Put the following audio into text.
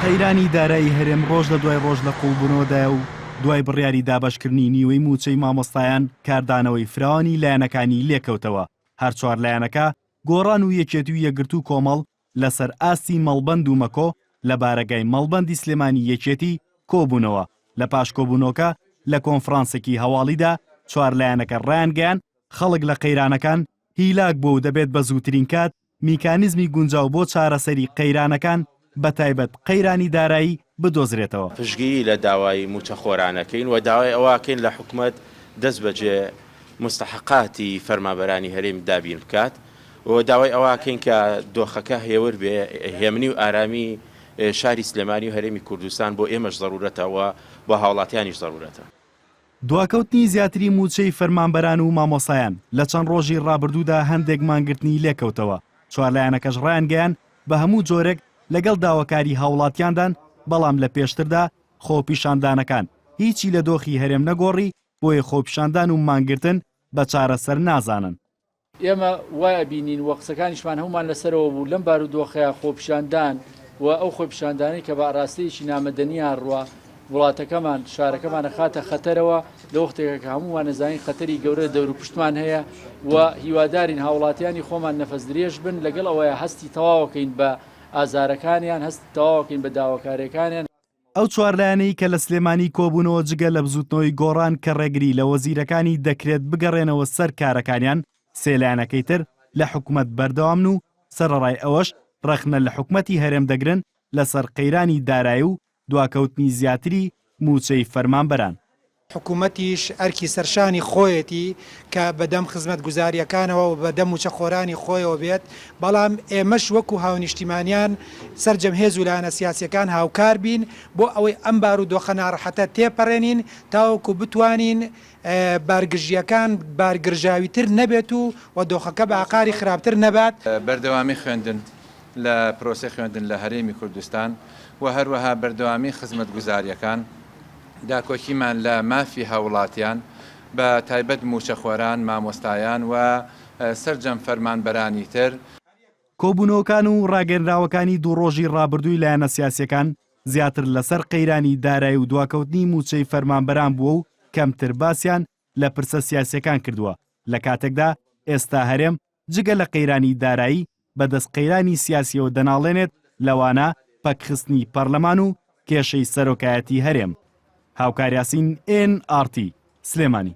قەیرانی دارایی هەرێم ڕۆژ لە دوای ڕۆژ لە قوڵبوونەوەدایە و دوای بڕیاری دابەشکردنی نیوەی موچەی مامۆستایان کاردانەوەی فراوانی لایەنەکانی لێکەوتەوە. هەر چوار لایەنەکە گۆڕان و یەکێتی و یەکگرت و کۆمەڵ لەسەر ئاستی مەڵبەند و مەکۆ لە بارەگای مەڵبەندی سلێمانی یەکێتی کۆبوونەوە. لە پاش کۆبوونەوەکە لە کۆنفرانسێکی هەواڵیدا چوار لایەنەکە ڕایانگەیان خەڵک لە قەیرانەکان هیلاک بۆ و دەبێت بە زووترین کات میکانیزمی گونجاو بۆ چارەسەری قەیرانەکان بەتایبەت قەیرانی دارایی بدۆزرێتەوە. پشگیری لە داوای موچە خۆرانەکەین و داوای ئەوەکەین لە حکومەت دەست بەجێ مستحقاتی فەرمانبەرانی هەرێم دابین بکات و داوای ئەوەکەین کە دۆخەکە هێور بێ هێمنی و ئارامی شاری سلێمانی و هەرێمی کوردستان بۆ ئێمەش ضرورەتەوە بۆ هاوڵاتیانیش ضرورەتە. دواکەوتنی زیاتری موچەی فەرمانبەران و مامۆسایان لە چەند ڕۆژی ڕابردوودا هەندێک مانگرتنی لێکەوتەوە. چوار لایەنەکەش ڕایانگەیان بە هەموو جۆرێک لەگەڵ داواکاری هاوڵاتیاندان، بەڵام لە پێشتردا خۆپیشاندانەکان هیچی لە دۆخی هەرێم نەگۆڕی بۆیە خۆپیشاندان و مانگرتن بە چارەسەر نازانن. ئێمە وایە بینین وە قسەکانیشمان هەمومان لەسەرەوە بوو لەم بارودۆخەیە خۆپیشاندان و ئەو خۆپیشاندانەی کە بە ئاراستەیەکی نامەدەنیان ڕوە وڵاتەکەمان شارەکەمانە خاتە خەتەرەوە لە وەختێکە کە هەمومان نەزانین خەتەری گەورە دەور و پشتمان هەیە و هیوادارین هاوڵاتیانی خۆمان نەفەس درێژ بن لەگەڵ ئەوەیە هەستی تەواوەکەین بە ئازارەکانیان، هەست تەواوەکەین بە داواکاریەکانیان. ئەو چوار لایەنەی کە لە سلێمانی کۆبوونەوە جگە لە بزوتنەوەی گۆڕان کە ڕێگری لە وەزیرەکانی دەکرێت بگەڕێنەوە سەر کارەکانیان، سێ لایەنەکەی تر لە حکومەت بەردەوامن و سەرەڕای ئەوەش ڕەخنە لە حکومەتی هەرێم دەگرن لەسەر قەیرانی دارایی و دواکەوتنی زیاتری موچەی فەرمانبەران. حکوومەتیش ئەرکی سەرشانی خۆیەتی کە بەدەم خزمەت گوزاریەکانەوە و بەدەم موچە خۆرانی خۆیەوە بێت، بەڵام ئێمەش وەکو هاونیشتیمانیان سەرجەم هێز و لایەنە سیاسیەکان هاوکار بین بۆ ئەوەی ئەم بارودۆخە ناڕەحەتە تێپەڕێنین تاوەکو بتوانین بارگژیەکان بارگرژاویتر نەبێت و دۆخەکە بە عقاری خراپتر نەبات. بەردەوامی خوێندن لە پرۆسە خوێندن لە هەرێمی کوردستان و هەروەها بەردەوامی خزمەت گوزاریەکان داکۆکیمان لە مافی هاوڵاتیان بە تایبەت موچەخۆران، مامۆستایان و سەرجەم فەرمانبەرانی تر. کۆبوونەوەکان و ڕاگەنراوەکانی دوو ڕۆژی ڕابردووی لایەنە سیاسیەکان زیاتر لەسەر قەیرانی دارایی و دواکەوتنی موچەی فەرمانبەران بووە و کەمتر باسییان لە پرسە سیاسیەکان کردووە. لە کاتێکدا ئێستا هەرێم جگە لە قەیرانی دارایی بەدەست قەیرانی سیاسیەوە دەناڵێنێت لەوانە پەکخستنی پەرلەمان و کێشەی سەرۆکایەتی هەرێم. هاوکاریاسین NRT سلێمانی.